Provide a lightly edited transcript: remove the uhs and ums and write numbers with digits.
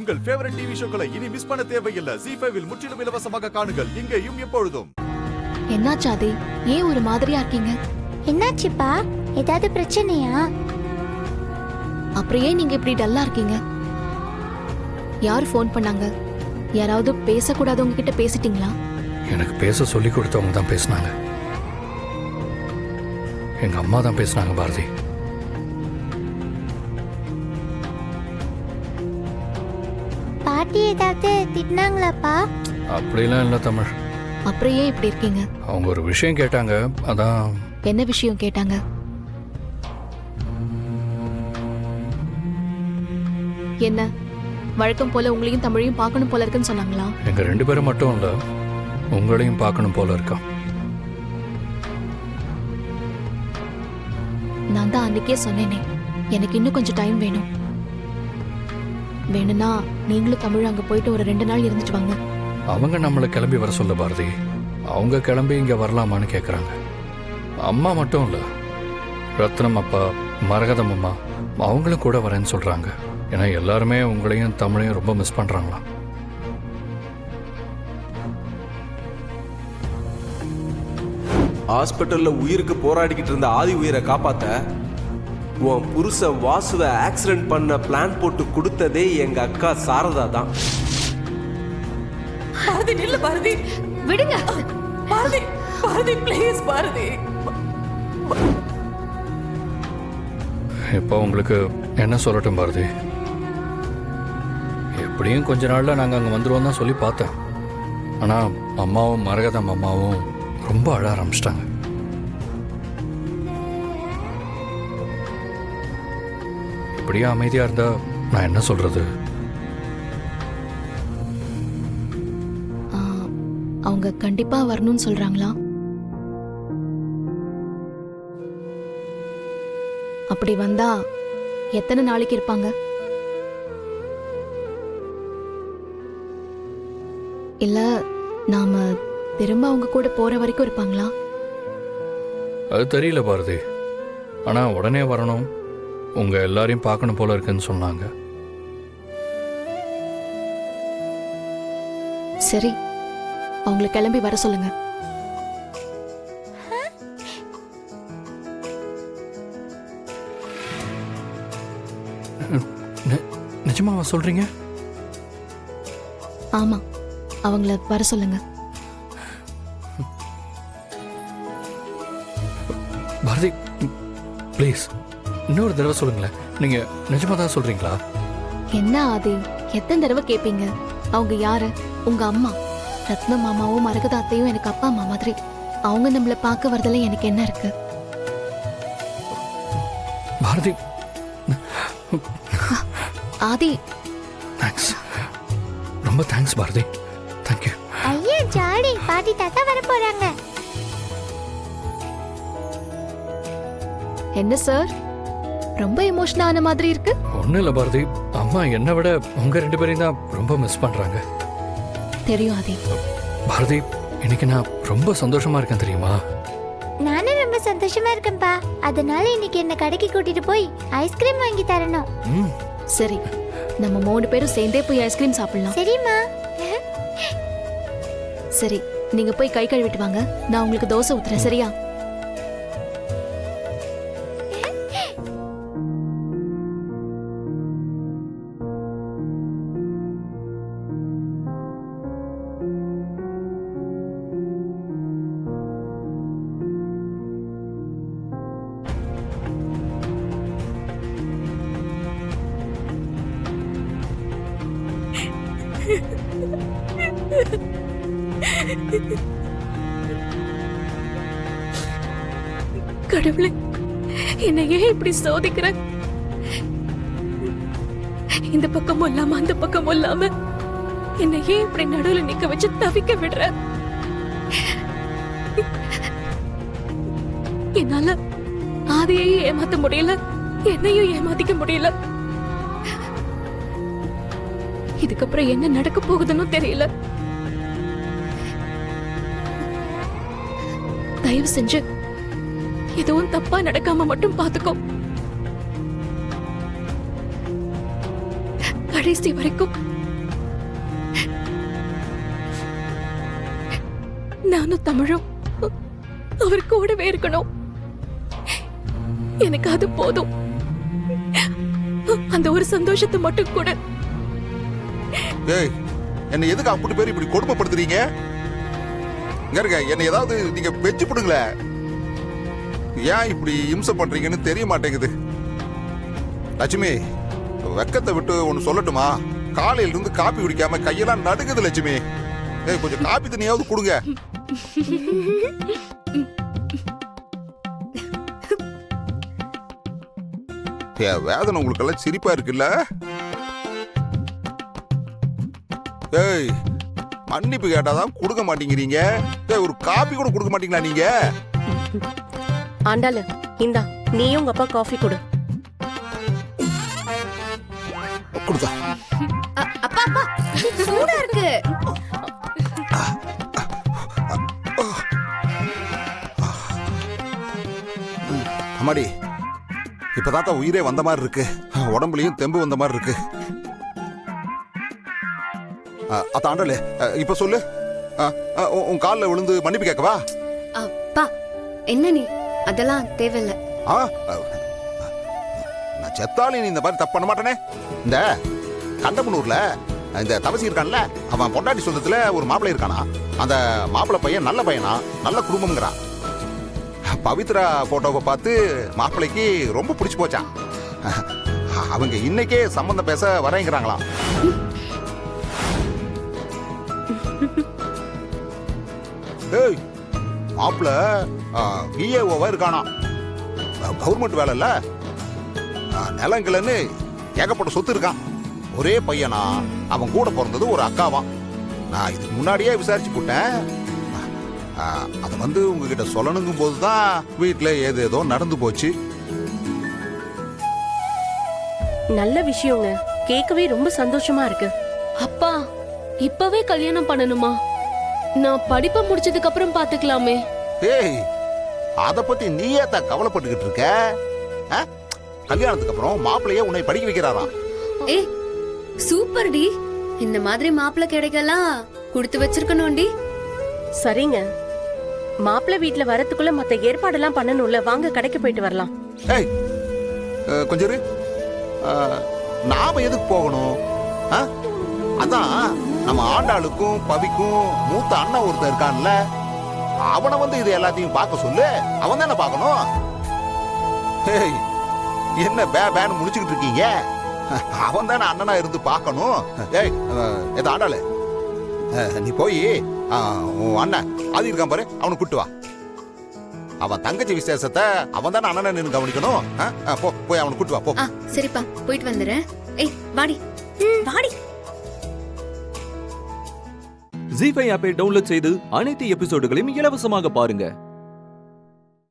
உங்கள் favourite TV ஷோக்களை இனி miss பண்ண தேவையில்லை. ZEE5 இல் முற்றிலும் இலவசமாக காணுங்கள். இங்கேயும் எப்பொழுதும். என்னாச்சு ஆதி? ஏன் ஒரு மாதிரியா இருக்கீங்க? என்னாச்சுப்பா? ஏதாவது பிரச்சனையா? அப்புறம் ஏன் நீங்க இப்படி டல்லா இருக்கீங்க? யார் ஃபோன் பண்ணாங்க? யாராவது பேசக்கூடாதவங்க கிட்ட பேசிட்டீங்களா? எனக்கு பேச சொல்லி கொடுத்தவங்க தான் பேசினாங்க. எங்க அம்மா தான் பேசினாங்க பாரதி. பாட்டி ஏதாவது திட்டினாங்களாப்பா? அப்படிலாம் இல்லை தமிழ். அப்புறம் ஏன் இப்படி இருக்கீங்க? அவங்க ஒரு விஷயம் கேட்டாங்க, அதான். என்ன விஷயம் கேட்டாங்க? என்ன வழக்கம் போல உங்களையும் தமிழையும் பார்க்கணும் போல இருக்குன்னு சொன்னாங்களா? எங்க 2 பேரும் மட்டும் இல்ல, உங்களையும் பார்க்கணும் போல இருக்கா. நான் தான் அன்னைக்கே சொன்னேனே, எனக்கு இன்னும் கொஞ்சம் டைம் வேணும். வேணும்னா நீங்களும் தமிழ் அங்க போயிட்டு ஒரு 2 நாள் இருந்துட்டு வாங்க. அவங்க நம்மளை கிளம்பி வர சொல்ல பாரதி. அவங்க கிளம்பி இங்க வரலாமான்னு கேட்குறாங்க. அம்மா மட்டும் இல்ல, ரத்னம் அப்பா, மரகதம் அம்மா அவங்களும் கூட வரேன்னு சொல்றாங்க. ஏன்னா எல்லாருமே உங்களையும் தமிழையும் ரொம்ப மிஸ் பண்றாங்களா. ஹாஸ்பிட்டல்ல உயிருக்கு போராடிக்கிட்டு இருந்த ஆதி உயிரை காப்பாத்த உன் புருஷ வாசுவை ஆக்சிடென்ட் பண்ண பிளான் போட்டு கொடுத்ததே எங்க அக்கா சாரதா தான். பாரதி நில்லு பாரதி, விடுங்க பாரதி, பாரதி ப்ளீஸ் பாரதி. இப்போ உங்களுக்கு என்ன சொல்லட்டும் பாரதி? எப்படியும் கொஞ்ச நாள்ல நாங்கள் அங்கே வந்துடுவோம் தான் சொல்லி பார்த்தேன். ஆனால் அம்மாவும் மரகதம் அம்மாவும் ரொம்ப அழ ஆரம்பிச்சிட்டாங்க. இப்படியே அமைதியாக இருந்தா நான் என்ன சொல்றது? அவங்க கண்டிப்பா வரணும்னு சொல்றாங்களா? அப்படி வந்தா எத்தனை நாளைக்கு இருப்பாங்க? இல்ல நாம திரும்ப அவங்க கூட போற வரைக்கும் இருப்பாங்களா? அது தெரியல பாரதி. ஆனால் உடனே வரணும், உங்க எல்லாரையும் பார்க்கணும் போல இருக்குன்னு சொன்னாங்க. சரி, அவங்களை கிளம்பி வர சொல்லுங்க. நிஜமாவா சொல்றீங்க? ஆமா, அவங்கள வர சொல்லுங்க. பாரதி ப்ளீஸ் இன்னொரு தடவை சொல்லுங்களேன். நீங்க நிஜமா தான் சொல்றீங்களா? என்ன ஆதி, எத்தனை தடவை கேட்பீங்க? அவங்க யாரு? உங்க அம்மா. ரத்ன மாமாவும் மரகத அத்தையும் எனக்கு அப்பா அம்மா மாதிரி. அவங்க நம்மள பார்க்க வரதுல எனக்கு என்ன இருக்கு? பாரதி ஆதி, தேங்க்ஸ், ரொம்ப தேங்க்ஸ் பாரதி. தேங்க்யூ. ஐயா ஜாலி, பாட்டி தாத்தா வர போறாங்க. என்ன சார், ரொம்ப எமோஷனல் ஆன மாதிரி இருக்கு? ஒன்றும் இல்லை பாரதி, அம்மா என்னை விட உங்க 2 பேரையும் தான் ரொம்ப மிஸ் பண்றாங்க. தெரியும் ஆதி. பாரதி, இன்னைக்கு நான் ரொம்ப சந்தோஷமா இருக்கேன் தெரியுமா? நானும் ரொம்ப சந்தோஷமா இருக்கேன்ப்பா. அதனால இன்னைக்கு என்ன கடைக்கு கூட்டிட்டு போய் ஐஸ்கிரீம் வாங்கி தரணும். சரி, நம்ம 3 பேரும் சேர்ந்தே போய் ஐஸ்கிரீம் சாப்பிடலாம். சரிம்மா. சரி, நீங்க போய் கை கழுவிட்டு வாங்க, நான் உங்களுக்கு தோசை ஊத்துறேன். சரியா? கடவுளே, என்ன ஏன் இப்படி சோதிக்கிற? இந்த பக்கமும் இல்லாம அந்த பக்கமும் இல்லாம என்ன ஏன் இப்படி நடுவுல நிக்க வச்சு தவிக்க விடுற? என்னால ஆதியையும் ஏமாத்த முடியல, என்னையும் ஏமாத்திக்க முடியல. இதுக்கப்புறம் என்ன நடக்க போகுதுன்னு தெரியல. தயவு செஞ்சு எதுவும் தப்பா நடக்காம மட்டும் பாத்துக்கோ. கடைசி வரைக்கும் நானும் தமிழும் அவர் கூடவே இருக்கணும். எனக்கு அது போதும். அந்த ஒரு சந்தோஷத்தை மட்டும் கூட. ஏய், என்னை எதுக்கு அப்படி பேர் இப்படி கொடுமைப்படுத்துறீங்க? இங்க இருக்க, என்னை ஏதாவது நீங்க வெச்சு போடுங்களே. ஏன் இப்படி இம்சை பண்றீங்கன்னு தெரிய மாட்டேங்குது. லட்சுமி, வெக்கத்தை விட்டு ஒன்னு சொல்லட்டுமா? காலையில இருந்து காப்பி குடிக்காம கையெல்லாம் நடுங்குது லட்சுமி. ஏய், கொஞ்சம் காப்பி தண்ணியாவது கொடுங்க. வேதனை உங்களுக்கெல்லாம் சிரிப்பா இருக்குல்ல? ஏய், மன்னிப்பு கேட்டாதான் கொடுக்க மாட்டேங்கிறீங்க. ஏய், ஒரு காப்பி கூட கொடுக்க மாட்டீங்களா நீங்க? ஆண்டாளு, இந்தா நீயும் உங்க அப்பா காஃபி கொடு. கொடுத்தா அப்பா அப்பா சூடா இருக்கு. அம்மாடி, இப்பதாத்தா உயிரே வந்த மாதிரி இருக்கு. உடம்புலயும் தெம்பு வந்த மாதிரி இருக்கு. ஆண்டாளு, இப்ப சொல்லு. உன் காலில் விழுந்து மன்னிப்பு கேட்கவா? அப்பா என்ன நீ அதெல்லாம் தேவையில்லை. நான் செத்தாலும் நீ இந்த மாதிரி தப்பு பண்ண மாட்டேனே. இந்த கண்டமனூர்ல இந்த தவசி இருக்கான்ல, அவன் பொண்டாட்டி சொந்தத்துல ஒரு மாப்பிள்ளை இருக்கானா. அந்த மாப்பிள்ளை பையன் நல்ல பையனா, நல்ல குடும்பம்ங்கிறான். பவித்ரா போட்டோவை பார்த்து மாப்பிள்ளைக்கு ரொம்ப பிடிச்சு போச்சான். அவங்க இன்னைக்கே சம்பந்தம் பேச வரேங்கிறாங்களாம். ஏய், மாப்பிள்ள விஏஓவா இருக்கானா. கவர்மெண்ட் வேலை இல்ல, நிலங்கள்னு ஏகப்பட்ட சொத்து இருக்கான். ஒரே பையனா, அவன் கூட பிறந்தது ஒரு அக்காவான். நான் இதுக்கு முன்னாடியே விசாரிச்சு போட்டேன். அது வந்து உங்ககிட்ட சொல்லணுங்கும் போதுதான் வீட்டுல ஏதேதோ நடந்து போச்சு. நல்ல விஷயங்க, கேட்கவே ரொம்ப சந்தோஷமா இருக்கு. அப்பா, இப்பவே கல்யாணம் பண்ணணுமா? நான் படிப்பை முடிச்சதுக்கு அப்புறம் பாத்துக்கலாமே. ஏய், அத பத்தி நீயே தான் கவலைப்பட்டுக்கிட்டு இருக்க? கல்யாணத்துக்கு அப்புறம் மாப்பிள்ளையே உன்னை படிக்க வைக்கிறாராம். ஏ சூப்பர் டி, இந்த மாதிரி மாப்பிள்ளை கிடைக்கலாம் கொடுத்து வச்சிருக்கணும்டி. சரிங்க, மாப்பிள்ளை வீட்ல வரதுக்குள்ள மத்த ஏற்பாடெல்லாம் பண்ணணும்ல. வாங்க கடைக்கு போயிட்டு வரலாம். ஏய், கொஞ்சம் இரு. நாம எதுக்கு போகணும்? அதான் நம்ம ஆண்டாளுக்கும் பவிக்கும் மூத்த அண்ணன் ஒருத்தன் இருக்கான்ல, அவனை வந்து இது எல்லாத்தையும் பார்க்க சொல்லு. அவன் தானே பார்க்கணும். ஏய், என்ன பேன்னு முடிச்சுக்கிட்டு இருக்கீங்க? அவன் தானே அண்ணனா இருந்து பார்க்கணும். ஏய், எது ஆண்டாளு, நீ போய் உன் அண்ணன் அது இருக்கான் பாரு, அவனை கூட்டு வா. அவன் தங்கச்சி விசேஷத்தை அவன் தானே அண்ணனை நின்று கவனிக்கணும். போய் அவனை கூட்டு வா போ. சரிப்பா, போயிட்டு வந்துடுறேன். ஏய் வாடி வாடி. ஜீ5 ஆப்பை டவுன்லோட் செய்து அனைத்து எபிசோடுகளையும் இலவசமாக பாருங்க.